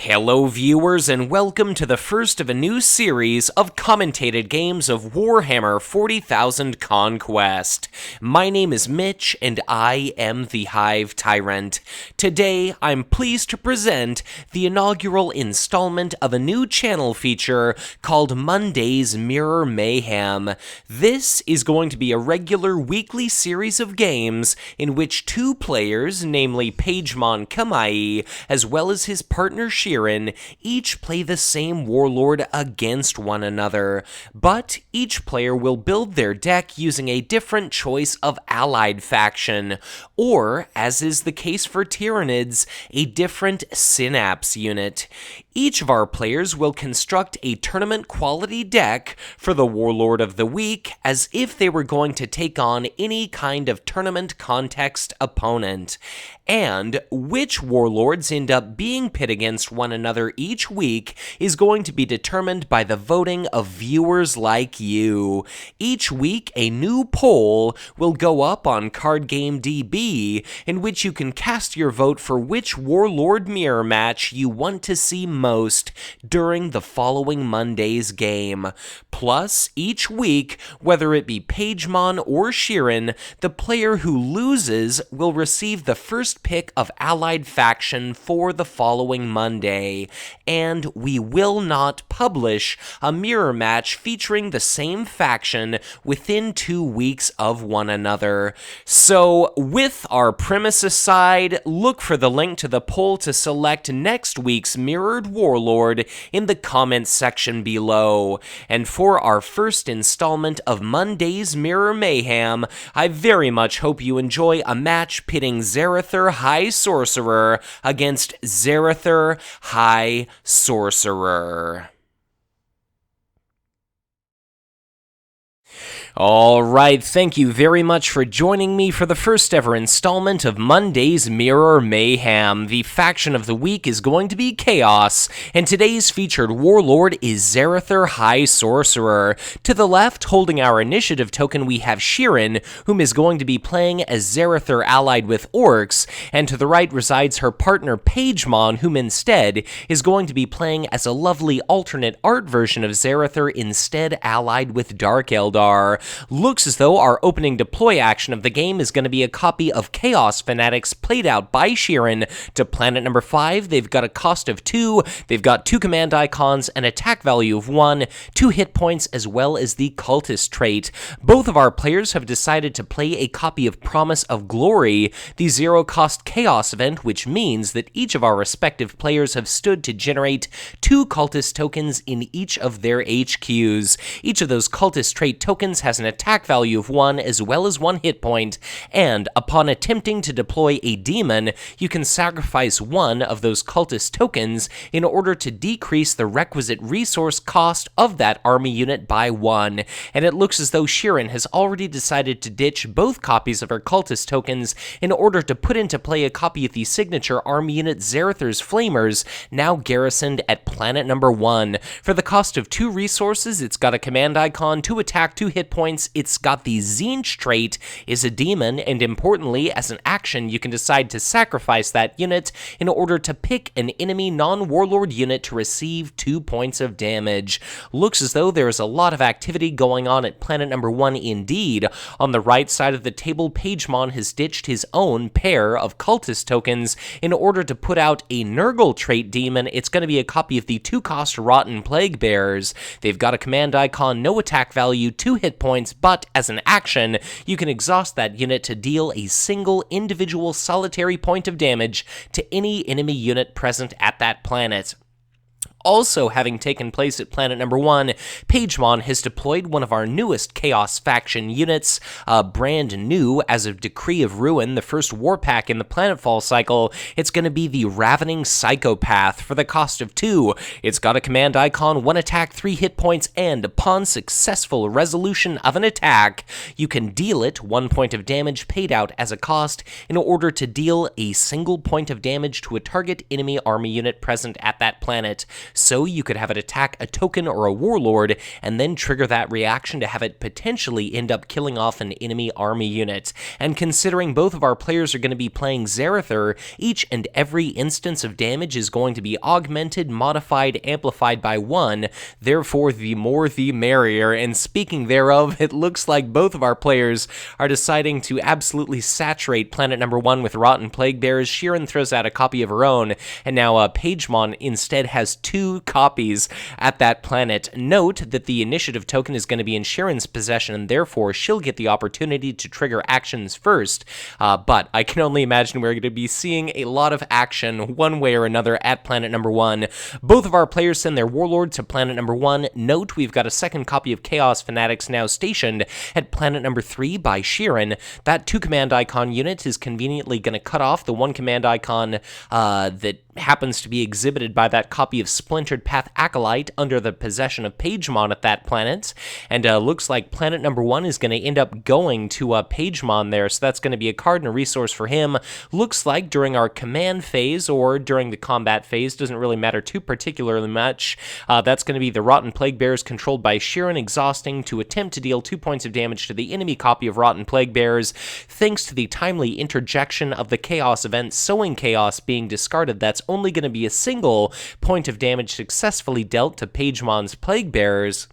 Hello viewers, and welcome to the first of a new series of commentated games of Warhammer 40,000 Conquest. My name is Mitch, and I am the Hive Tyrant. Today, I'm pleased to present the inaugural installment of a new channel feature called Monday's Mirror Mayhem. This is going to be a regular weekly series of games in which two players, namely Pejhmon Kamaie, as well as his partner Shirin, each play the same warlord against one another, but each player will build their deck using a different choice of allied faction, or, as is the case for Tyranids, a different synapse unit. Each of our players will construct a tournament-quality deck for the Warlord of the Week as if they were going to take on any kind of tournament context opponent. And which warlords end up being pit against one another each week is going to be determined by the voting of viewers like you. Each week, a new poll will go up on CardGameDB in which you can cast your vote for which warlord mirror match you want to see most during the following Monday's game. Plus, each week, whether it be Pejhmon or Shirin, the player who loses will receive the first pick of allied faction for the following Monday, and we will not publish a mirror match featuring the same faction within 2 weeks of one another. So, with our premise aside, look for the link to the poll to select next week's mirrored warlord in the comments section below. And for our first installment of Monday's Mirror Mayhem, I very much hope you enjoy a match pitting Zarathur High Sorcerer against Zarathur High Sorcerer. Alright, thank you very much for joining me for the first ever installment of Monday's Mirror Mayhem. The faction of the week is going to be Chaos, and today's featured warlord is Zarathur High Sorcerer. To the left, holding our initiative token, we have Shirin, whom is going to be playing as Zarathur allied with Orcs, and to the right resides her partner Pejhmon, whom instead is going to be playing as a lovely alternate art version of Zarathur, instead allied with Dark Eldar. Looks as though our opening deploy action of the game is going to be a copy of Chaos Fanatics played out by Shirin to planet number 5. They've got a cost of 2, they've got 2 command icons, an attack value of 1, 2 hit points, as well as the cultist trait. Both of our players have decided to play a copy of Promise of Glory, the zero-cost Chaos event, which means that each of our respective players have stood to generate 2 cultist tokens in each of their HQs. Each of those cultist trait tokens has an attack value of 1 as well as 1 hit point, and upon attempting to deploy a demon, you can sacrifice 1 of those cultist tokens in order to decrease the requisite resource cost of that army unit by 1. And it looks as though Shirin has already decided to ditch both copies of her cultist tokens in order to put into play a copy of the signature army unit Zarathur's Flamers, now garrisoned at planet number 1. For the cost of 2 resources, it's got a command icon, 2 attack, 2 hit points. It's got the Tzeentch trait, is a demon, and importantly, as an action, you can decide to sacrifice that unit in order to pick an enemy non-warlord unit to receive 2 points of damage. Looks as though there is a lot of activity going on at planet number 1 indeed. On the right side of the table, Pejhmon has ditched his own pair of cultist tokens in order to put out a Nurgle trait demon. It's going to be a copy of the 2-cost Rotten Plague Bearers. They've got a command icon, no attack value, 2 hit points, but as an action, you can exhaust that unit to deal a single individual solitary point of damage to any enemy unit present at that planet. Also having taken place at planet number 1, Pejhmon has deployed one of our newest Chaos faction units, brand new as of Decree of Ruin, the first war pack in the Planetfall cycle. It's going to be the Ravening Psychopath for the cost of 2. It's got a command icon, 1 attack, 3 hit points, and upon successful resolution of an attack, you can deal it 1 point of damage paid out as a cost in order to deal a single point of damage to a target enemy army unit present at that planet. so you could have it attack a token or a warlord, and then trigger that reaction to have it potentially end up killing off an enemy army unit. And considering both of our players are going to be playing Zarathur, each and every instance of damage is going to be augmented, modified, amplified by 1, therefore the more the merrier. And speaking thereof, it looks like both of our players are deciding to absolutely saturate planet number 1 with Rotten Plague Bears. Shirin throws out a copy of her own, and now Pejhmon instead has 2 copies at that planet. Note that the initiative token is going to be in Shirin's possession, and therefore she'll get the opportunity to trigger actions first, but I can only imagine we're going to be seeing a lot of action one way or another at planet number 1. Both of our players send their warlord to planet number 1. Note we've got a second copy of Chaos Fanatics now stationed at planet number 3 by Shirin. That 2 command icon unit is conveniently going to cut off the 1 command icon that happens to be exhibited by that copy of Splintered Path Acolyte under the possession of Pejhmon at that planet, and looks like planet number 1 is going to end up going to Pejhmon there, so that's going to be a card and a resource for him. Looks like during our command phase or during the combat phase, doesn't really matter too particularly much, that's going to be the Rotten Plague Bears controlled by Shirin exhausting to attempt to deal 2 points of damage to the enemy copy of Rotten Plague Bears. Thanks to the timely interjection of the Chaos event Sowing Chaos being discarded, that's only going to be a single point of damage successfully dealt to Pejhmon's Plague Bearers.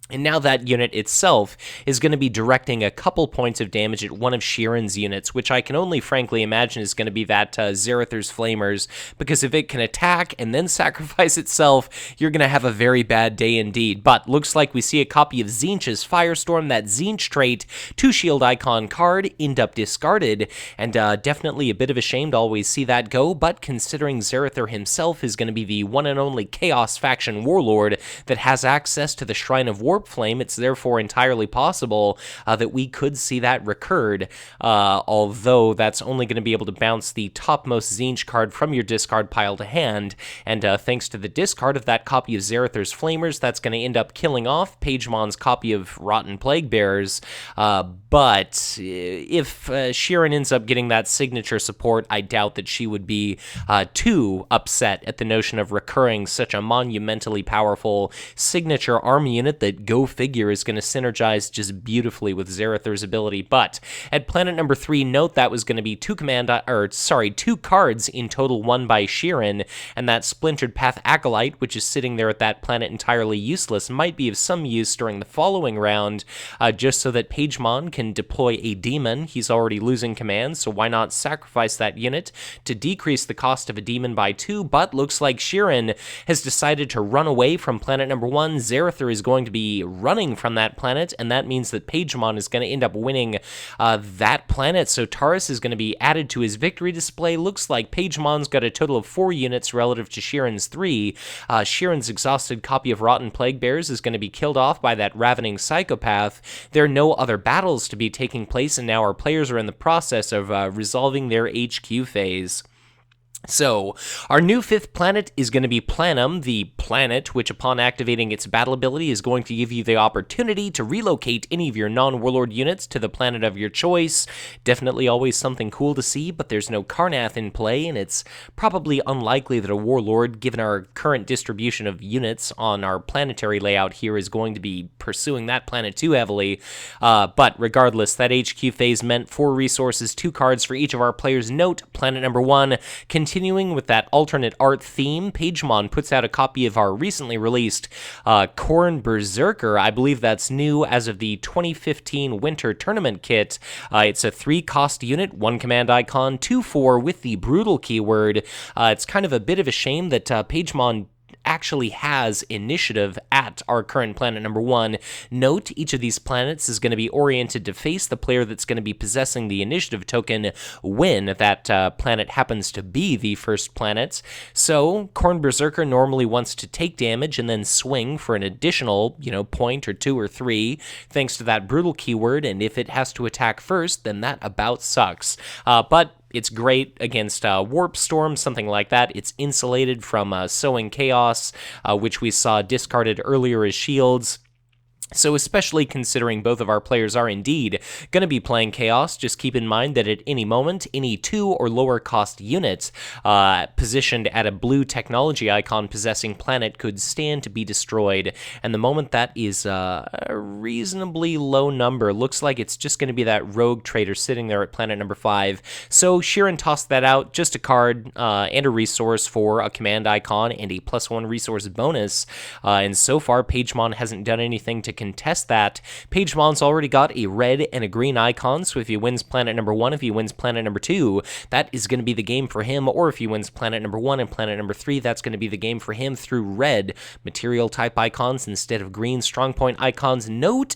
And now that unit itself is going to be directing a couple points of damage at one of Shirin's units, which I can only frankly imagine is going to be that Zarathur's Flamers, because if it can attack and then sacrifice itself, you're going to have a very bad day indeed. But looks like we see a copy of Tzeentch's Firestorm, that Tzeentch trait, 2 shield icon card, end up discarded, and definitely a bit of a shame to always see that go, but considering Zarathur himself is going to be the one and only Chaos faction warlord that has access to the Shrine of Warp Flame, it's therefore entirely possible that we could see that recurred, although that's only going to be able to bounce the topmost Tzeentch card from your discard pile to hand, and thanks to the discard of that copy of Zarathur's Flamers, that's going to end up killing off Pejhmon's copy of Rotten Plague Bears, but if Shirin ends up getting that signature support, I doubt that she would be too upset at the notion of recurring such a monumentally powerful signature army unit that, go figure, is going to synergize just beautifully with Zarathur's ability. But at planet number 3, note that was going to be 2 cards in total won by Shirin, and that Splintered Path Acolyte, which is sitting there at that planet entirely useless, might be of some use during the following round, just so that Pejhmon can deploy a demon. He's already losing command, so why not sacrifice that unit to decrease the cost of a demon by 2, but looks like Shirin has decided to run away from planet number 1. Zarathur is going to be running from that planet, and that means that Pejhmon is going to end up winning that planet, so Taurus is going to be added to his victory display. Looks like Pejhmon's got a total of 4 units relative to Shirin's 3. Shirin's exhausted copy of Rotten Plague Bears is going to be killed off by that Ravening Psychopath. There are no other battles to be taking place, and now our players are in the process of resolving their HQ phase. So, our new 5th planet is going to be Planum, the planet which upon activating its battle ability is going to give you the opportunity to relocate any of your non-warlord units to the planet of your choice. Definitely always something cool to see, but there's no Karrnath in play, and it's probably unlikely that a warlord, given our current distribution of units on our planetary layout here, is going to be pursuing that planet too heavily. But regardless, that HQ phase meant 4 resources, 2 cards for each of our players. Note, planet number 1, continuing with that alternate art theme, Pejhmon puts out a copy of our recently released Khorne Berserker. I believe that's new as of the 2015 Winter Tournament kit. It's a 3-cost unit, 1 command icon, 2/4 with the Brutal keyword. It's kind of a bit of a shame that Pejhmon actually has initiative at our current planet number 1. Note, each of these planets is going to be oriented to face the player that's going to be possessing the initiative token when that planet happens to be the first planet. So, Khorne Berserker normally wants to take damage and then swing for an additional, point or 2 or 3, thanks to that Brutal keyword, and if it has to attack first, then that about sucks. But it's great against Warp Storm, something like that. It's insulated from Sowing Chaos, which we saw discarded earlier as shields. So especially considering both of our players are indeed going to be playing Chaos, just keep in mind that at any moment, any 2 or lower cost unit positioned at a blue technology icon possessing planet could stand to be destroyed. And the moment that is a reasonably low number, looks like it's just going to be that rogue trader sitting there at planet number 5. So Shirin tossed that out, just a card and a resource for a command icon and a +1 resource bonus. And so far, Pejhmon hasn't done anything to contest that. Pejhmon's already got a red and a green icon, so if he wins planet number 1, if he wins planet number 2, that is going to be the game for him, or if he wins planet number 1 and planet number 3, that's going to be the game for him through red material type icons instead of green strong point icons. Note,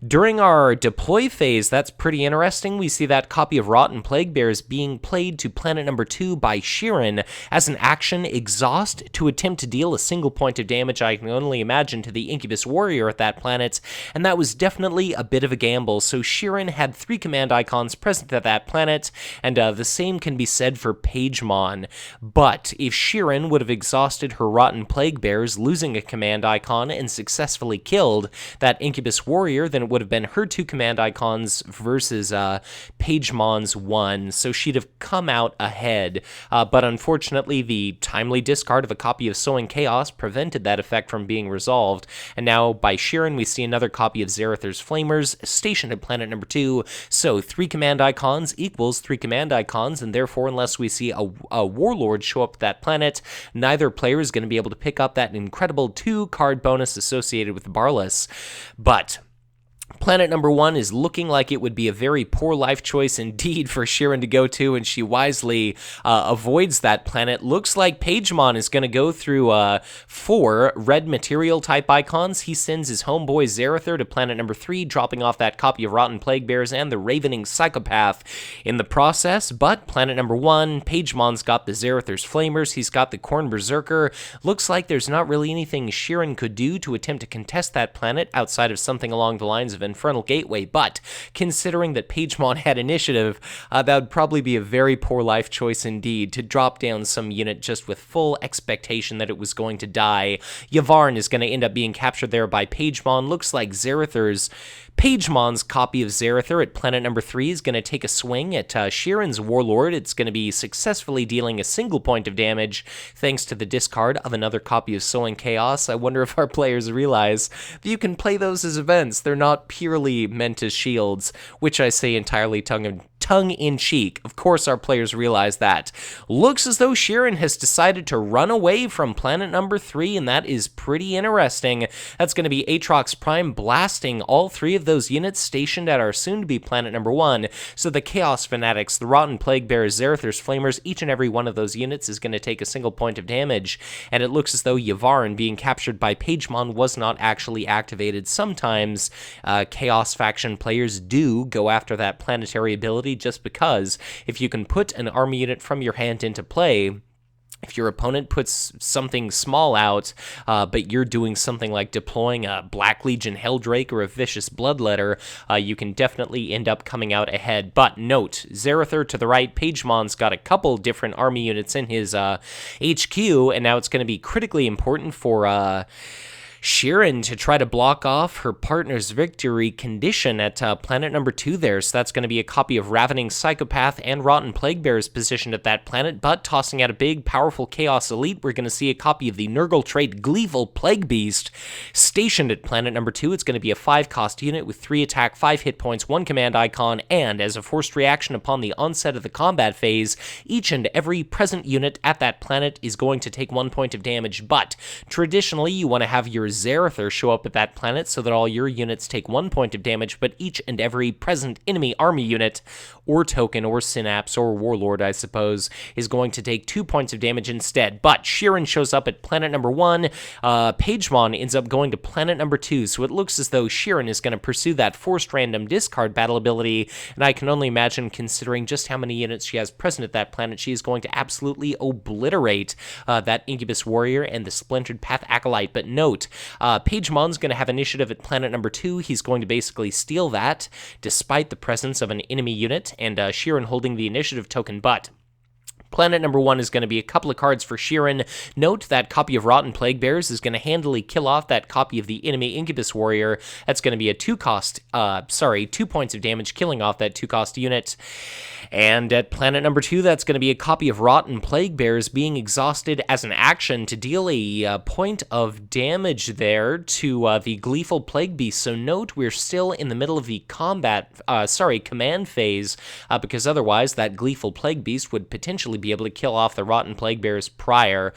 during our deploy phase, that's pretty interesting. We see that copy of Rotten Plague Bears being played to planet number 2 by Shirin as an action exhaust to attempt to deal a single point of damage, I can only imagine, to the Incubus Warrior at that planet, and that was definitely a bit of a gamble. So Shirin had 3 command icons present at that planet, and the same can be said for Pejhmon. But if Shirin would have exhausted her Rotten Plague Bears, losing a command icon, and successfully killed that Incubus Warrior, then it would have been her 2 command icons versus Pejhmon's 1, so she'd have come out ahead. But unfortunately, the timely discard of a copy of Sowing Chaos prevented that effect from being resolved, and now by Shirin, we see another copy of Zarathur's Flamers stationed at planet number 2, so 3 command icons equals 3 command icons, and therefore, unless we see a Warlord show up at that planet, neither player is going to be able to pick up that incredible 2-card bonus associated with Boundless. But planet number 1 is looking like it would be a very poor life choice indeed for Shirin to go to, and she wisely avoids that planet. Looks like Pejhmon is going to go through 4 red material type icons. He sends his homeboy Zarathur to planet number 3, dropping off that copy of Rotten Plague Bears and the Ravening Psychopath in the process. But planet number 1, Pejhmon's got the Zarathur's Flamers, he's got the Khorne Berserker. Looks like there's not really anything Shirin could do to attempt to contest that planet outside of something along the lines of Infernal Gateway, but considering that Pejhmon had initiative, that would probably be a very poor life choice indeed, to drop down some unit just with full expectation that it was going to die. Yavarn is going to end up being captured there by Pejhmon. Looks like Pejhmon's copy of Zarathur at planet number 3 is going to take a swing at Shirin's Warlord. It's going to be successfully dealing a single point of damage thanks to the discard of another copy of Sowing Chaos. I wonder if our players realize that you can play those as events. They're not purely meant as shields, which I say entirely tongue-in-cheek. Of course, our players realize that. Looks as though Shirin has decided to run away from planet number 3, and that is pretty interesting. That's going to be Aatrox Prime blasting all 3 of those units stationed at our soon-to-be planet number 1. So the Chaos Fanatics, the Rotten Plague Bears, Zarathur's Flamers, each and every one of those units is going to take a single point of damage. And it looks as though Yavarn being captured by Pejhmon was not actually activated. Sometimes Chaos faction players do go after that planetary ability just because if you can put an army unit from your hand into play, if your opponent puts something small out, but you're doing something like deploying a Black Legion Helldrake or a Vicious Bloodletter, you can definitely end up coming out ahead. But note, Zarathur to the right, Pejhmon's got a couple different army units in his HQ, and now it's going to be critically important for Shirin to try to block off her partner's victory condition at planet number 2 there. So that's going to be a copy of Ravening Psychopath and Rotten Plague Bears positioned at that planet, but tossing out a big, powerful Chaos Elite, we're going to see a copy of the Nurgle trait Gleeful Plague Beast stationed at planet number 2. It's going to be a 5-cost unit with 3 attack, 5 hit points, 1 command icon, and as a forced reaction upon the onset of the combat phase, each and every present unit at that planet is going to take 1 point of damage. But traditionally, you want to have your Zarathur show up at that planet so that all your units take 1 point of damage, but each and every present enemy army unit, or token, or synapse, or warlord, I suppose, is going to take 2 points of damage instead. But Shirin shows up at planet number 1, Pejhmon ends up going to planet number 2, so it looks as though Shirin is going to pursue that forced random discard battle ability, and I can only imagine, considering just how many units she has present at that planet, she is going to absolutely obliterate that Incubus Warrior and the Splintered Path Acolyte. But note, Pejhmon's going to have initiative at planet number 2. He's going to basically steal that, despite the presence of an enemy unit, and Shirin holding the initiative token. But Planet number 1 is going to be a couple of cards for Shirin. Note that copy of Rotten Plague Bears is going to handily kill off that copy of the enemy Incubus Warrior. That's going to be a 2 points of damage, killing off that 2-cost unit. And at planet number 2, that's going to be a copy of Rotten Plague Bears being exhausted as an action to deal a point of damage there to the Gleeful Plague Beast. So note, we're still in the middle of the command phase, because otherwise that Gleeful Plague Beast would potentially be able to kill off the Rotten Plague Bears prior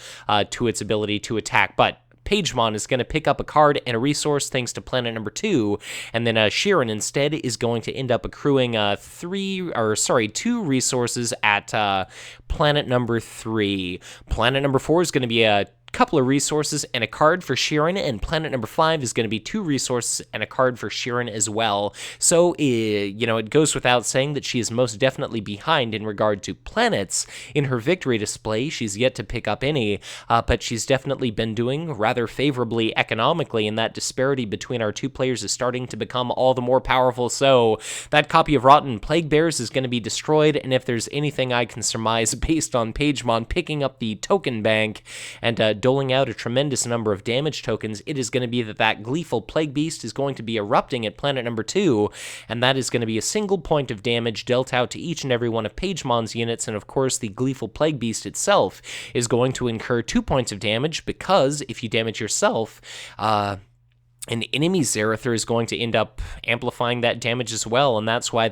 to its ability to attack. But Pejhmon is going to pick up a card and a resource thanks to planet number 2, and then Shirin instead is going to end up accruing 2 resources at planet number 3. Planet number 4 is going to be a couple of resources and a card for Shirin, and planet number 5 is going to be 2 resources and a card for Shirin as well. So, it goes without saying that she is most definitely behind in regard to planets. In her victory display, she's yet to pick up any, but she's definitely been doing rather favorably economically, and that disparity between our two players is starting to become all the more powerful. So, that copy of Rotten Plague Bears is going to be destroyed, and if there's anything I can surmise based on Pejhmon picking up the token bank and doling out a tremendous number of damage tokens, it is going to be that Gleeful Plague Beast is going to be erupting at planet number 2, and that is going to be a single point of damage dealt out to each and every one of Pejhmon's units, and of course the Gleeful Plague Beast itself is going to incur 2 points of damage, because if you damage yourself, an enemy Zarathur is going to end up amplifying that damage as well, and that's why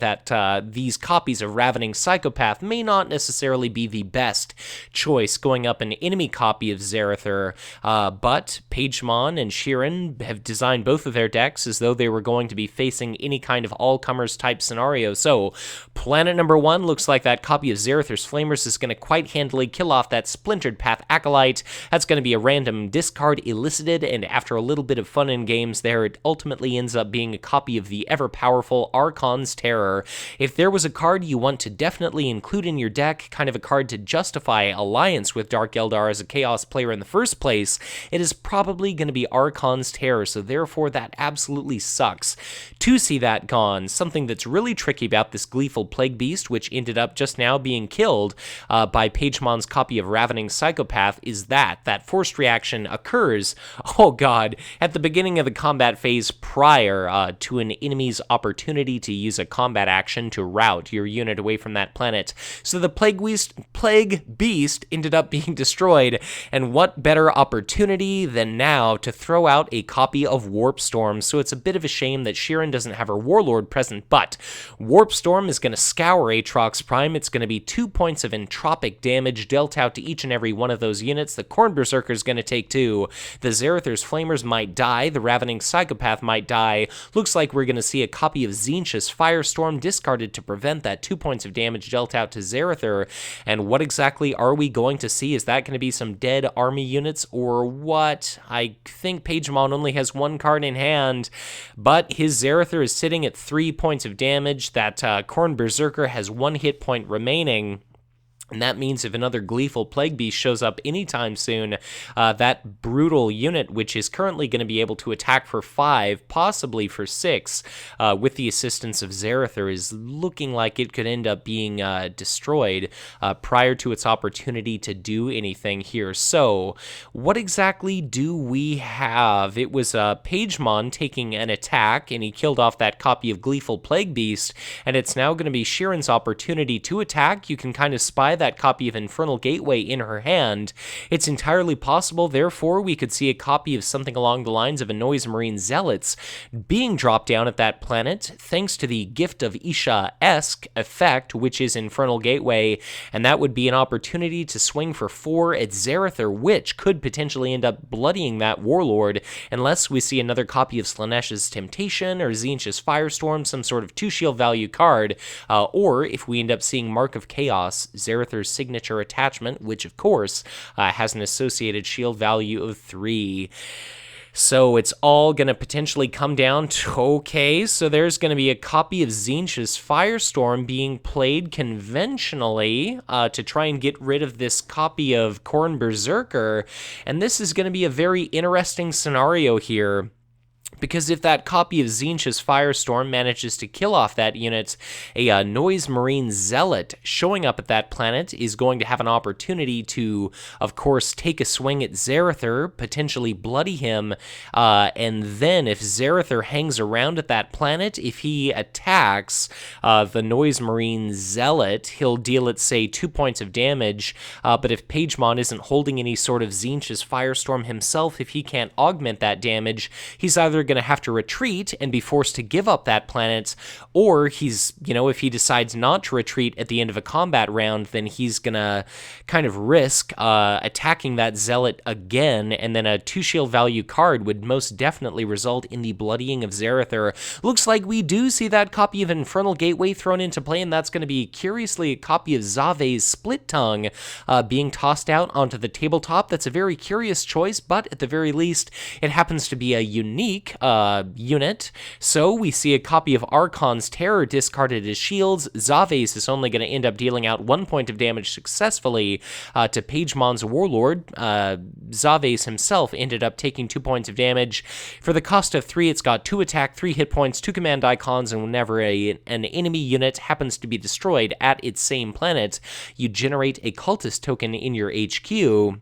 these copies of Ravening Psychopath may not necessarily be the best choice going up an enemy copy of Zarathur, but Pejhmon and Shirin have designed both of their decks as though they were going to be facing any kind of all-comers type scenario. So, planet number 1 looks like that copy of Zarathur's Flamers is going to quite handily kill off that Splintered Path Acolyte. That's going to be a random discard elicited, and after a little bit of fun in game there, it ultimately ends up being a copy of the ever-powerful Archon's Terror. If there was a card you want to definitely include in your deck, kind of a card to justify alliance with Dark Eldar as a Chaos player in the first place, it is probably going to be Archon's Terror, so therefore that absolutely sucks to see that gone. Something that's really tricky about this Gleeful Plague Beast, which ended up just now being killed by Pejhmon's copy of Ravening Psychopath, is that forced reaction occurs, oh god, at the beginning of the combat phase prior to an enemy's opportunity to use a combat action to route your unit away from that planet. So the Plague Beast ended up being destroyed, and what better opportunity than now to throw out a copy of Warp Storm. So it's a bit of a shame that Shirin doesn't have her Warlord present, but Warp Storm is going to scour Aatrox Prime. It's going to be 2 points of entropic damage dealt out to each and every one of those units. The Khorne Berserker is going to take 2. The Zarathur's Flamers might die. The Ravening Psychopath might die. Looks like we're going to see a copy of Tzeentch's Firestorm discarded to prevent that 2 points of damage dealt out to Zarathur. And what exactly are we going to see? Is that going to be some dead army units or what? I think Pejhmon only has 1 card in hand, but his Zarathur is sitting at 3 points of damage. That Khorne Berserker has 1 hit point remaining. And that means if another Gleeful Plague Beast shows up anytime soon, that brutal unit, which is currently going to be able to attack for 5, possibly for 6, with the assistance of Zarathur, is looking like it could end up being destroyed prior to its opportunity to do anything here. So, what exactly do we have? It was Pejhmon taking an attack, and he killed off that copy of Gleeful Plague Beast, and it's now going to be Shirin's opportunity to attack. You can kind of spy that copy of Infernal Gateway in her hand. It's entirely possible, therefore, we could see a copy of something along the lines of a Noise Marine Zealots being dropped down at that planet, thanks to the Gift of Isha-esque effect, which is Infernal Gateway, and that would be an opportunity to swing for 4 at Zarathur, which could potentially end up bloodying that Warlord, unless we see another copy of Slaaneish's Temptation or Tzeentch's Firestorm, some sort of 2-shield value card, or if we end up seeing Mark of Chaos, Zarathur's signature attachment, which of course has an associated shield value of 3. So it's all going to potentially come down to, okay, so there's going to be a copy of Tzeentch's Firestorm being played conventionally to try and get rid of this copy of Khorne Berserker, and this is going to be a very interesting scenario here. Because if that copy of Tzeentch's Firestorm manages to kill off that unit, a Noise Marine Zealot showing up at that planet is going to have an opportunity to, of course, take a swing at Zarathur, potentially bloody him, and then if Zarathur hangs around at that planet, if he attacks the Noise Marine Zealot, he'll deal it, say, 2 points of damage, but if Pejhmon isn't holding any sort of Tzeentch's Firestorm himself, if he can't augment that damage, he's either going to have to retreat and be forced to give up that planet, or he's, if he decides not to retreat at the end of a combat round, then he's going to kind of risk attacking that Zealot again, and then a 2 shield value card would most definitely result in the bloodying of Zarathur. Looks like we do see that copy of Infernal Gateway thrown into play, and that's going to be, curiously, a copy of Zave's Split Tongue being tossed out onto the tabletop. That's a very curious choice, but at the very least, it happens to be a unique unit. So we see a copy of Archon's Terror discarded as shields. Zave's is only going to end up dealing out 1 point of damage successfully to Pejhmon's Warlord. Zave's himself ended up taking 2 points of damage. For the cost of 3, it's got 2 attack, 3 hit points, 2 command icons, and whenever an enemy unit happens to be destroyed at its same planet, you generate a cultist token in your HQ.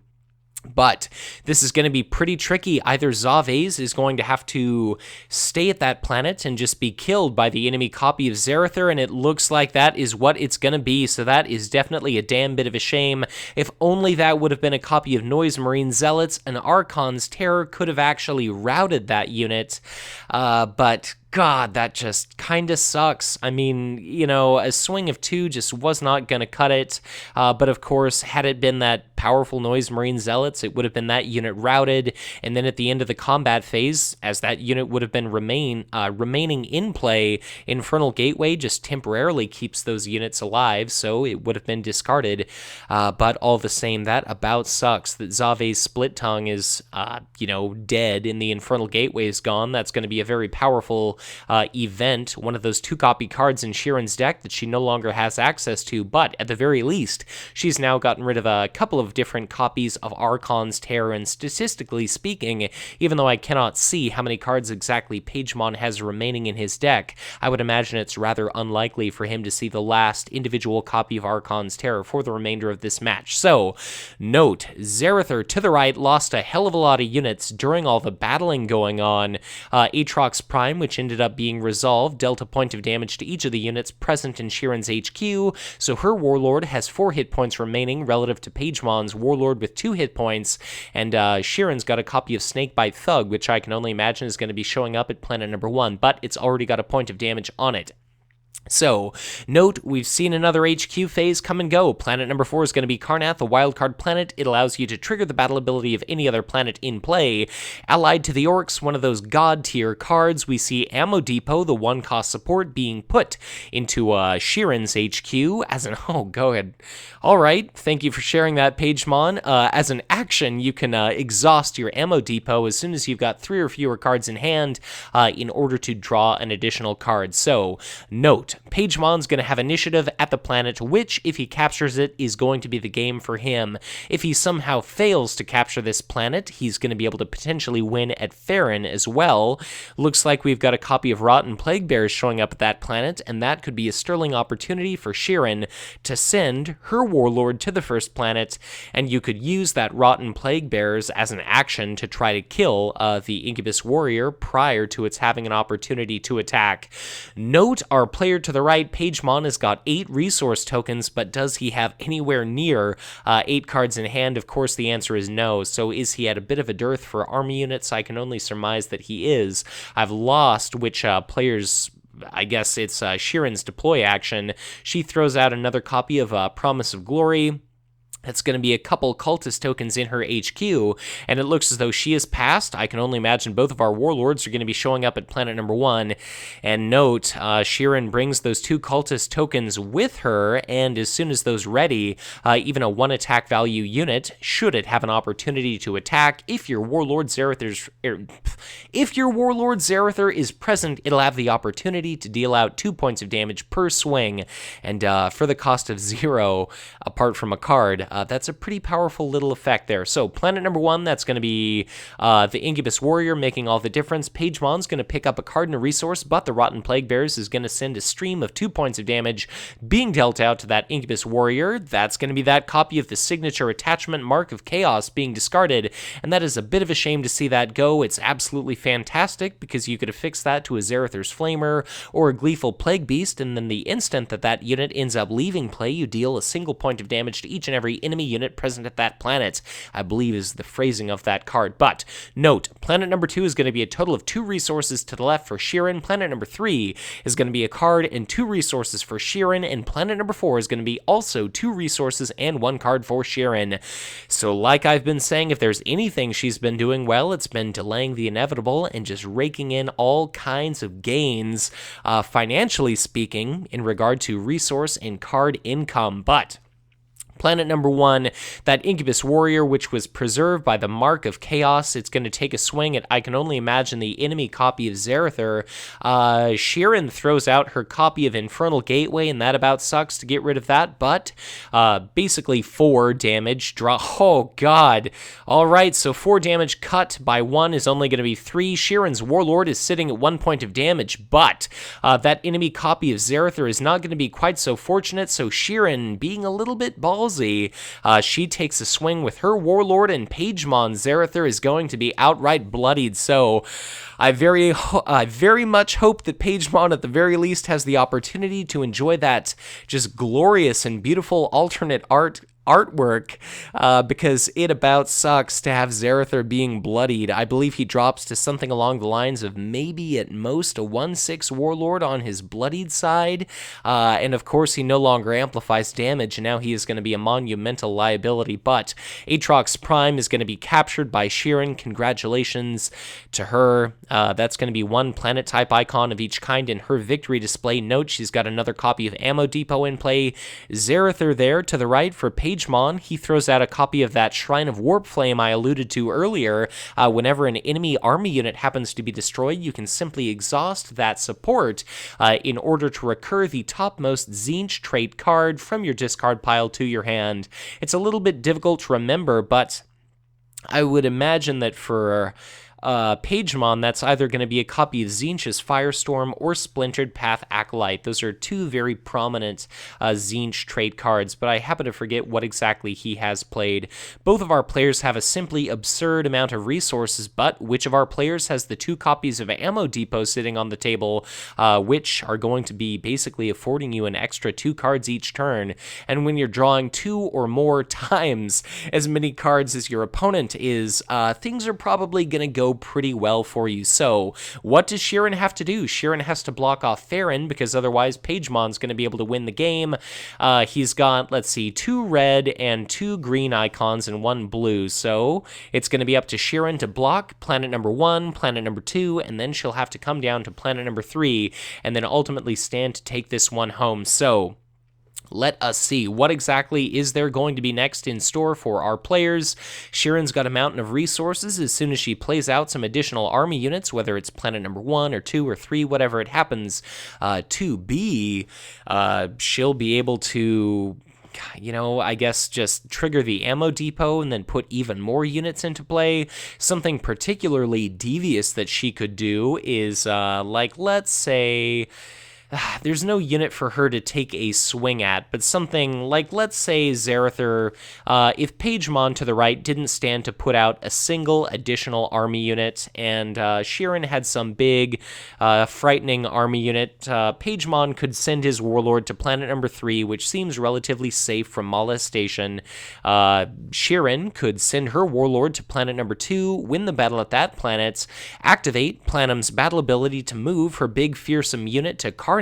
But this is going to be pretty tricky. Either Zave's is going to have to stay at that planet and just be killed by the enemy copy of Zarathur, and it looks like that is what it's going to be, so that is definitely a damn bit of a shame. If only that would have been a copy of Noise Marine Zealots, and Archon's Terror could have actually routed that unit, but God, that just kind of sucks. I mean, a swing of 2 just was not going to cut it, but of course, had it been that powerful Noise Marine Zealots, it would have been that unit routed, and then at the end of the combat phase, as that unit would have been remaining in play, Infernal Gateway just temporarily keeps those units alive, so it would have been discarded, but all the same, that about sucks that Zave's Split Tongue is, dead, and the Infernal Gateway is gone. That's going to be a very powerful event, one of those 2-copy cards in Shirin's deck that she no longer has access to, but at the very least, she's now gotten rid of a couple of different copies of Archon's Terror, and statistically speaking, even though I cannot see how many cards exactly Pejhmon has remaining in his deck, I would imagine it's rather unlikely for him to see the last individual copy of Archon's Terror for the remainder of this match. So, note, Zarathur to the right lost a hell of a lot of units during all the battling going on. Aatrox Prime, which ended up being resolved, dealt a point of damage to each of the units present in Shirin's HQ, so her Warlord has 4 hit points remaining relative to Pejhmon's Warlord with 2 hit points, and Shirin's got a copy of Snakebite Thug, which I can only imagine is going to be showing up at planet number 1, but it's already got a point of damage on it. So, note, we've seen another HQ phase come and go. Planet number 4 is going to be Karrnath, a wildcard planet. It allows you to trigger the battle ability of any other planet in play. Allied to the Orcs, one of those god-tier cards, we see Ammo Depot, the 1-cost support, being put into Shirin's HQ as an... Oh, go ahead. All right, thank you for sharing that, Pejhmon. As an action, you can exhaust your Ammo Depot as soon as you've got 3 or fewer cards in hand in order to draw an additional card. So, note, Pejhmon's going to have initiative at the planet, which, if he captures it, is going to be the game for him. If he somehow fails to capture this planet, he's going to be able to potentially win at Farron as well. Looks like we've got a copy of Rotten Plague Bears showing up at that planet, and that could be a sterling opportunity for Shirin to send her Warlord to the first planet, and you could use that Rotten Plague Bears as an action to try to kill the Incubus Warrior prior to its having an opportunity to attack. Note, our player to the right, Pejhmon, has got 8 resource tokens, but does he have anywhere near 8 cards in hand? Of course, the answer is no. So is he at a bit of a dearth for army units? I can only surmise that he is. I've lost which players... I guess it's Shirin's deploy action. She throws out another copy of Promise of Glory. That's going to be a couple cultist tokens in her HQ, and it looks as though she is passed. I can only imagine both of our warlords are going to be showing up at planet number 1. And note, Shirin brings those 2 cultist tokens with her, and as soon as those ready, even a 1 attack value unit, should it have an opportunity to attack, if your Warlord Zarathur is present, it'll have the opportunity to deal out 2 points of damage per swing, and for the cost of 0, apart from a card, that's a pretty powerful little effect there. So planet number 1, that's going to be the Incubus Warrior, making all the difference. Pejhmon's going to pick up a card and a resource, but the Rotten Plague Bearers is going to send a stream of 2 points of damage being dealt out to that Incubus Warrior. That's going to be that copy of the signature attachment Mark of Chaos being discarded, and that is a bit of a shame to see that go. It's absolutely fantastic because you could affix that to a Zarathur's Flamer or a Gleeful Plague Beast, and then the instant that that unit ends up leaving play, you deal a single point of damage to each and every enemy unit present at that planet, I believe is the phrasing of that card. But note, planet number 2 is going to be a total of 2 resources to the left for Shirin. Planet number 3 is going to be a card and 2 resources for Shirin, and planet number 4 is going to be also 2 resources and 1 card for Shirin. So like I've been saying, if there's anything she's been doing well, it's been delaying the inevitable and just raking in all kinds of gains, financially speaking, in regard to resource and card income. But planet number 1, that Incubus Warrior, which was preserved by the Mark of Chaos, it's going to take a swing at, I can only imagine, the enemy copy of Zarathur. Shirin throws out her copy of Infernal Gateway, and that about sucks to get rid of that, but basically 4 damage. Oh, God. All right, so 4 damage cut by 1 is only going to be 3. Shirin's Warlord is sitting at 1 point of damage, but that enemy copy of Zarathur is not going to be quite so fortunate, so Shirin, being a little bit ballsy, she takes a swing with her Warlord, and Pejhmon Zarathur is going to be outright bloodied. So I very much hope that Pejhmon at the very least has the opportunity to enjoy that just glorious and beautiful alternate artwork, because it about sucks to have Zarathur being bloodied. I believe he drops to something along the lines of maybe at most a 1/6 Warlord on his bloodied side, and of course he no longer amplifies damage, and now he is going to be a monumental liability. But Aatrox Prime is going to be captured by Shirin. Congratulations to her. That's going to be 1 planet type icon of each kind in her victory display. Note she's got another copy of Ammo Depot in play. Zarathur there to the right for Pejhmon. He throws out a copy of that Shrine of Warp Flame I alluded to earlier. Whenever an enemy army unit happens to be destroyed, you can simply exhaust that support in order to recur the topmost Tzeentch trait card from your discard pile to your hand. It's a little bit difficult to remember, but I would imagine that for Pejhmon, that's either going to be a copy of Tzeentch's Firestorm or Splintered Path Acolyte. Those are 2 very prominent Tzeentch trait cards, but I happen to forget what exactly he has played. Both of our players have a simply absurd amount of resources, but which of our players has the 2 copies of Ammo Depot sitting on the table, which are going to be basically affording you an extra 2 cards each turn, and when you're drawing 2 or more times as many cards as your opponent is, things are probably going to go pretty well for you. So what does Shirin have to do? Shirin has to block off Theron, because otherwise Pejhmon's going to be able to win the game. He's got, let's see, 2 red and 2 green icons and 1 blue, so it's going to be up to Shirin to block planet number 1, planet number 2, and then she'll have to come down to planet number 3, and then ultimately stand to take this one home. So let us see, what exactly is there going to be next in store for our players? Shirin's got a mountain of resources. As soon as she plays out some additional army units, whether it's planet number 1 or 2 or 3, whatever it happens to be, she'll be able to, I guess just trigger the Ammo Depot and then put even more units into play. Something particularly devious that she could do is, let's say, there's no unit for her to take a swing at, but something like, let's say Zarathur, if Pejhmon to the right didn't stand to put out a single additional army unit, and Shirin had some big, frightening army unit, Pejhmon could send his Warlord to planet number 3, which seems relatively safe from molestation. Shirin could send her Warlord to planet number 2, win the battle at that planet, activate Planum's battle ability to move her big fearsome unit to Karnath,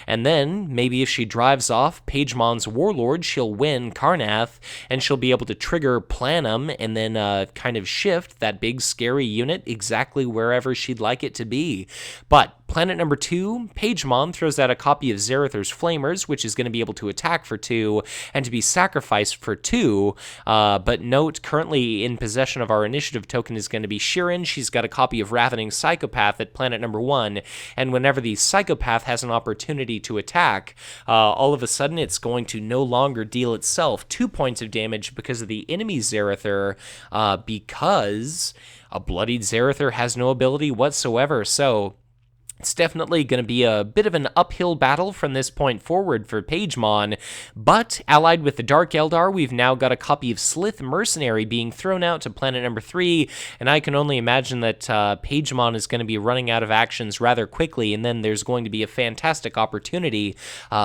and then maybe if she drives off Pejhmon's Warlord, she'll win Karnath, and she'll be able to trigger Planum and then kind of shift that big scary unit exactly wherever she'd like it to be. But Planet number 2, Pejhmon throws out a copy of Zarathur's Flamers, which is going to be able to attack for 2 and to be sacrificed for 2. But note, currently in possession of our initiative token is going to be Shirin. She's got a copy of Ravening Psychopath at planet number 1, and whenever the Psychopath has an opportunity to attack, all of a sudden it's going to no longer deal itself 2 points of damage because of the enemy Zarathur, because a bloodied Zarathur has no ability whatsoever. So it's definitely going to be a bit of an uphill battle from this point forward for Pejhmon, but allied with the Dark Eldar, we've now got a copy of Slith Mercenary being thrown out to planet number 3, and I can only imagine that Pejhmon is going to be running out of actions rather quickly, and then there's going to be a fantastic opportunity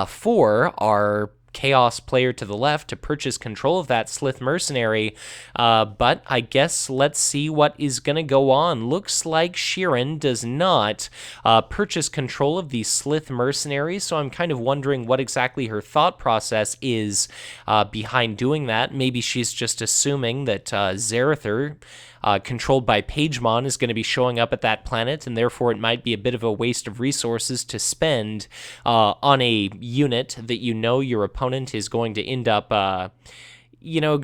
for our Chaos player to the left to purchase control of that Slith Mercenary, but I guess let's see what is going to go on. Looks like Shirin does not purchase control of the Slith Mercenary, so I'm kind of wondering what exactly her thought process is behind doing that. Maybe she's just assuming that Zarathur, controlled by Pejhmon, is going to be showing up at that planet, and therefore it might be a bit of a waste of resources to spend on a unit that you know your opponent is going to end up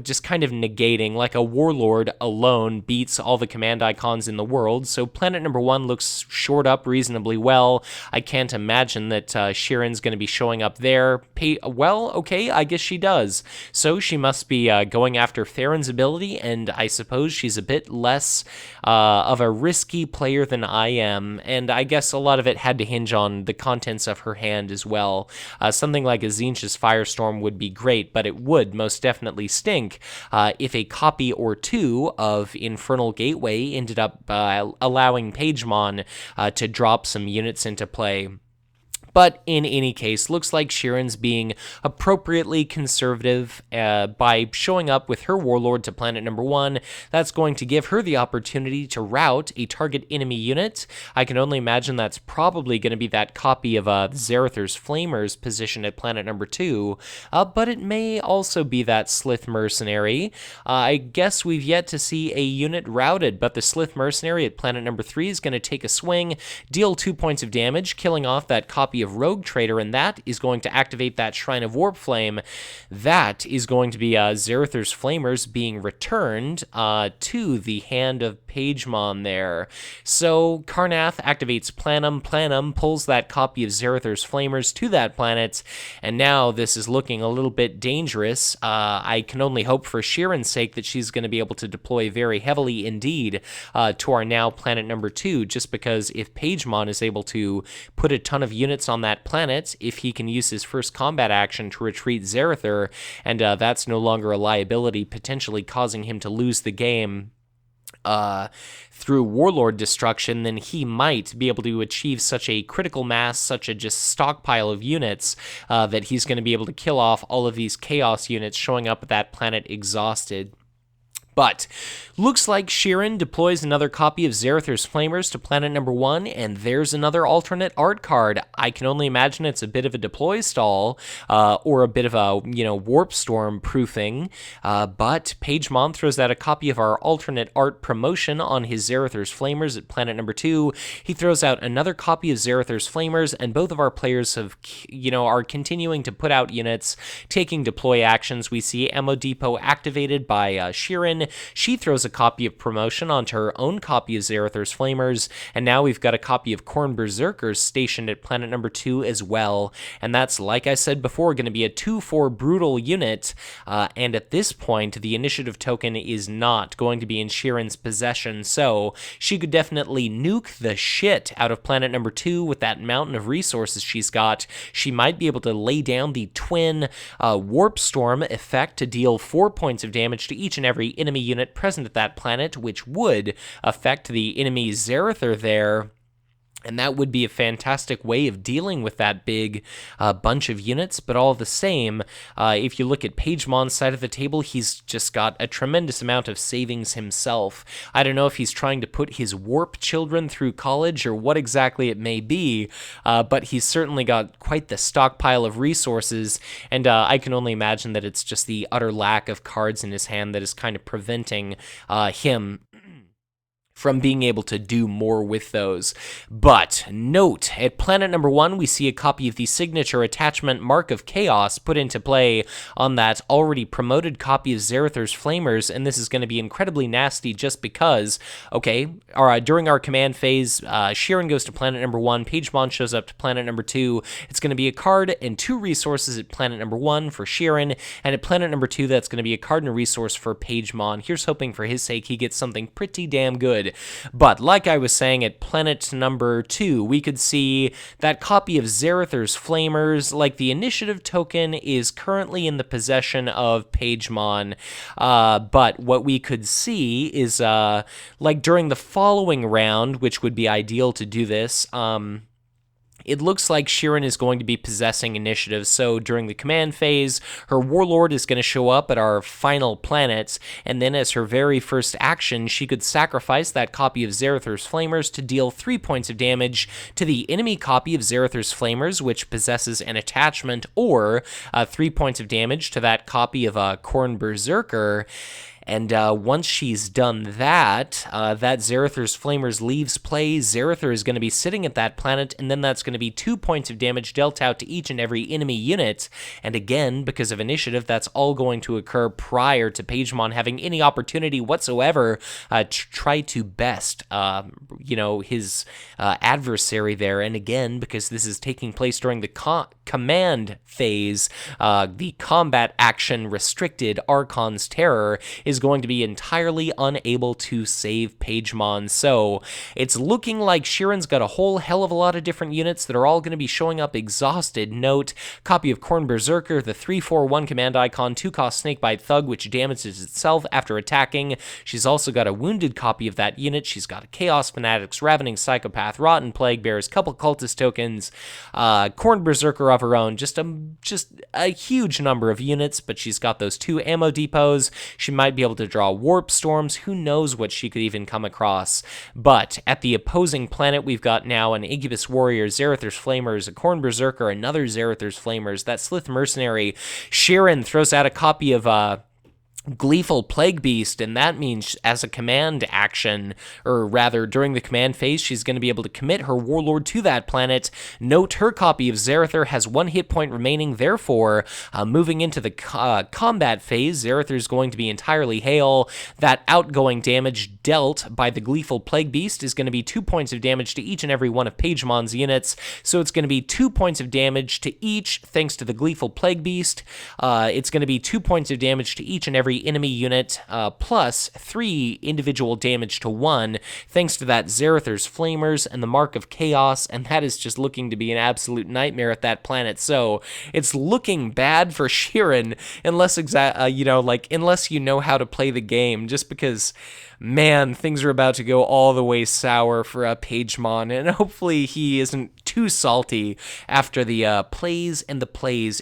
just kind of negating. Like a Warlord alone beats all the command icons in the world, so planet number 1 looks shored up reasonably well. I can't imagine that Shirin's going to be showing up there. Well, okay, I guess she does. So she must be going after Farron's ability, and I suppose she's a bit less of a risky player than I am, and I guess a lot of it had to hinge on the contents of her hand as well. Something like a Tzeentch's Firestorm would be great, but it would most definitely stink if a copy or 2 of Infernal Gateway ended up allowing Pejhmon to drop some units into play. But in any case, looks like Shirin's being appropriately conservative by showing up with her Warlord to planet number 1. That's going to give her the opportunity to rout a target enemy unit. I can only imagine that's probably going to be that copy of Zarathur's Flamers positioned at planet number 2, but it may also be that Slith Mercenary. I guess we've yet to see a unit routed, but the Slith Mercenary at planet number 3 is going to take a swing, deal 2 points of damage, killing off that copy of Rogue Trader, and that is going to activate that Shrine of Warp Flame. That is going to be Zarathur's Flamers being returned to the hand of Pejhmon there. So Karnath activates Planum. Planum pulls that copy of Zarathur's Flamers to that planet, and now this is looking a little bit dangerous. I can only hope for Shirin's sake that she's going to be able to deploy very heavily indeed to our now planet number 2, just because if Pejhmon is able to put a ton of units on that planet, if he can use his first combat action to retreat Zarathur, and that's no longer a liability, potentially causing him to lose the game through Warlord destruction, then he might be able to achieve such a critical mass, such a just stockpile of units, that he's going to be able to kill off all of these Chaos units showing up at that planet exhausted. But looks like Shirin deploys another copy of Zarathur's Flamers to planet number 1, and there's another alternate art card. I can only imagine it's a bit of a deploy stall, or a bit of a, warp storm proofing, but Pejhmon throws out a copy of our alternate art promotion on his Zarathur's Flamers at planet number 2. He throws out another copy of Zarathur's Flamers, and both of our players have, are continuing to put out units, taking deploy actions. We see Ammo Depot activated by Shirin. She throws a copy of promotion onto her own copy of Zarathur's Flamers, and now we've got a copy of Khorne Berserkers stationed at planet number 2 as well, and that's, like I said before, going to be a 2/4 brutal unit, and at this point, the initiative token is not going to be in Shirin's possession, so she could definitely nuke the shit out of planet number 2 with that mountain of resources she's got. She might be able to lay down the twin Warp Storm effect to deal 4 points of damage to each and every enemy unit present at that planet, which would affect the enemy Zarathur there. And that would be a fantastic way of dealing with that big bunch of units, but all the same, if you look at Pejhmon's side of the table, he's just got a tremendous amount of savings himself. I don't know if he's trying to put his warp children through college or what exactly it may be, but he's certainly got quite the stockpile of resources, and I can only imagine that it's just the utter lack of cards in his hand that is kind of preventing him from being able to do more with those. But note, at planet number 1, we see a copy of the signature attachment Mark of Chaos put into play on that already promoted copy of Zarathur's Flamers, and this is going to be incredibly nasty just because, okay, during our command phase, Shirin goes to planet number 1, Pejhmon shows up to planet number 2. It's going to be a card and 2 resources at planet number 1 for Shirin, and at planet number 2, that's going to be a card and a resource for Pejhmon. Here's hoping for his sake he gets something pretty damn good. But like I was saying, at planet number 2, we could see that copy of Zarathur's Flamers, like the initiative token, is currently in the possession of Pejhmon. But what we could see is, like during the following round, which would be ideal to do this, it looks like Shirin is going to be possessing initiative, so during the command phase, her Warlord is going to show up at our final planets, and then as her very first action, she could sacrifice that copy of Zarathur's Flamers to deal 3 points of damage to the enemy copy of Zarathur's Flamers, which possesses an attachment, or 3 points of damage to that copy of Khorne Berserker. And once she's done that, that Zarathur's Flamers leaves play. Zarathur is going to be sitting at that planet, and then that's going to be 2 points of damage dealt out to each and every enemy unit. And again, because of initiative, that's all going to occur prior to Pejhmon having any opportunity whatsoever to try to best, his adversary there. And again, because this is taking place during the command phase, the combat action restricted Archon's Terror is going to be entirely unable to save Pejhmon. So it's looking like Shirin's got a whole hell of a lot of different units that are all going to be showing up exhausted. Note, copy of Khorne Berserker, the 3/4/1 command icon, 2-cost Snakebite Thug, which damages itself after attacking. She's also got a wounded copy of that unit. She's got a Chaos Fanatics, Ravening Psychopath, Rotten Plague Bears, couple Cultist tokens, Khorne Berserker of her own, just a huge number of units, but she's got those 2 ammo depots. She might be able to draw Warp Storms. Who knows what she could even come across. But at the opposing planet, we've got now an Incubus Warrior, Zarathur's Flamers, a Khorne Berserker, another Zarathur's Flamers, that Slith Mercenary. Shirin throws out a copy of Gleeful Plague Beast, and that means as a command action, or rather during the command phase, she's going to be able to commit her Warlord to that planet. Note, her copy of Zarathur has 1 hit point remaining, therefore, moving into the combat phase, Zarathur is going to be entirely hail. That outgoing damage dealt by the Gleeful Plague Beast is going to be 2 points of damage to each and every one of Pejhmon's units, so it's going to be 2 points of damage to each thanks to the Gleeful Plague Beast. It's going to be 2 points of damage to each and every enemy unit, plus 3 individual damage to 1, thanks to that Zarathur's Flamers and the Mark of Chaos, and that is just looking to be an absolute nightmare at that planet. So it's looking bad for Shirin, unless unless you know how to play the game, just because, man, things are about to go all the way sour for Pejhmon, and hopefully he isn't too salty after the plays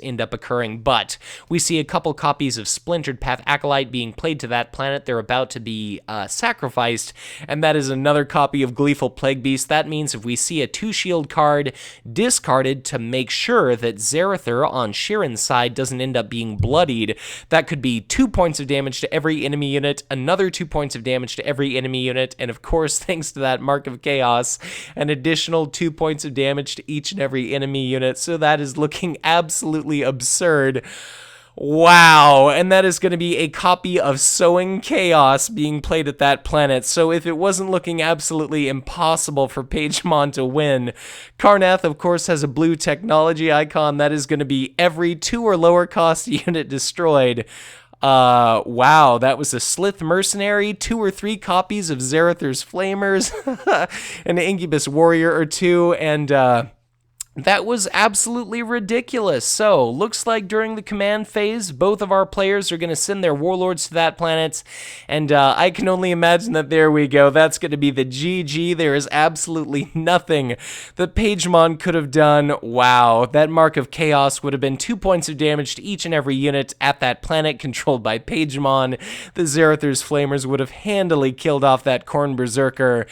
end up occurring. But we see a couple copies of Splintered Path Acolyte being played to that planet. They're about to be sacrificed, and that is another copy of Gleeful Plague Beast. That means if we see a 2-shield card discarded to make sure that Zarathur on Shirin's side doesn't end up being bloodied, that could be 2 points of damage to every enemy unit, another 2 points of damage to every enemy unit, and of course, thanks to that Mark of Chaos, an additional 2 points of damage to each and every enemy unit. So that is looking absolutely absurd. Wow, and that is going to be a copy of Sowing Chaos being played at that planet. So if it wasn't looking absolutely impossible for Pejhmon to win, Karnath, of course, has a blue technology icon. That is going to be every 2 or lower cost unit destroyed. Wow, that was a Slith Mercenary, 2 or 3 copies of Zarathur's Flamers, an Incubus Warrior or 2, and that was absolutely ridiculous. So, looks like during the command phase, both of our players are going to send their warlords to that planet, and I can only imagine that there we go. That's going to be the GG. There is absolutely nothing that Pejhmon could have done. Wow, that Mark of Chaos would have been 2 points of damage to each and every unit at that planet controlled by Pejhmon. The Zarathur's Flamers would have handily killed off that Khorne Berserker,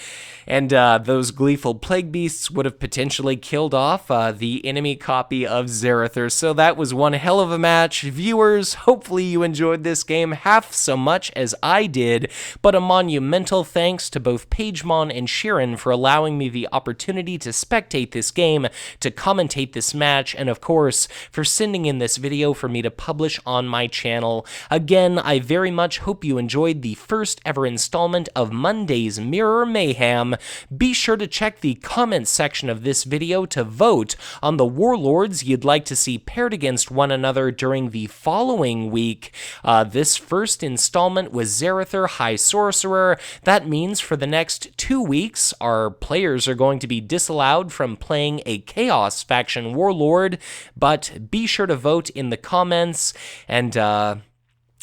and those Gleeful Plague Beasts would have potentially killed off the enemy copy of Zarathur. So that was one hell of a match. Viewers, hopefully you enjoyed this game half so much as I did, but a monumental thanks to both Pejhmon and Shirin for allowing me the opportunity to spectate this game, to commentate this match, and of course, for sending in this video for me to publish on my channel. Again, I very much hope you enjoyed the first ever installment of Monday's Mirror Mayhem. Be sure to check the comments section of this video to vote on the warlords you'd like to see paired against one another during the following week. This first installment was Zarathur High Sorcerer. That means for the next 2 weeks, our players are going to be disallowed from playing a Chaos faction warlord, but be sure to vote in the comments, and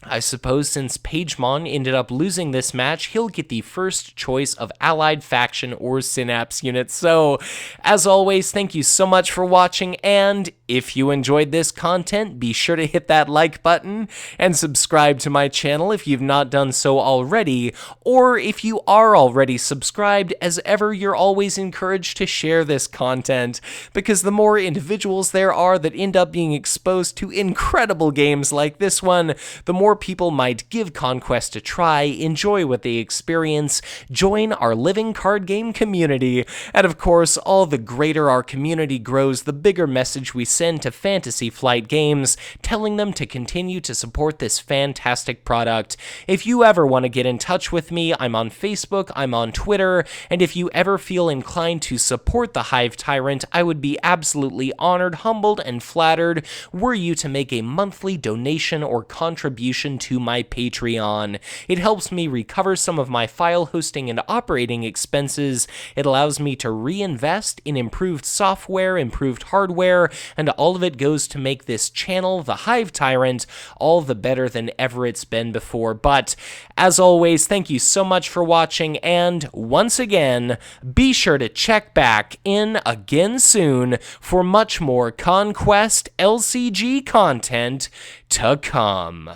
I suppose since Pejhmon ended up losing this match, he'll get the first choice of allied faction or synapse unit. So, as always, thank you so much for watching, and if you enjoyed this content, be sure to hit that like button and subscribe to my channel if you've not done so already, or if you are already subscribed, as ever, you're always encouraged to share this content, because the more individuals there are that end up being exposed to incredible games like this one, the more people might give Conquest a try, enjoy what they experience, join our living card game community, and of course, all the greater our community grows, the bigger message we send to Fantasy Flight Games, telling them to continue to support this fantastic product. If you ever want to get in touch with me, I'm on Facebook, I'm on Twitter, and if you ever feel inclined to support the Hive Tyrant, I would be absolutely honored, humbled, and flattered were you to make a monthly donation or contribution to my Patreon. It helps me recover some of my file hosting and operating expenses. It allows me to reinvest in improved software, improved hardware, and all of it goes to make this channel, the Hive Tyrant, all the better than ever it's been before. But as always, thank you so much for watching, and once again, be sure to check back in again soon for much more Conquest LCG content to come.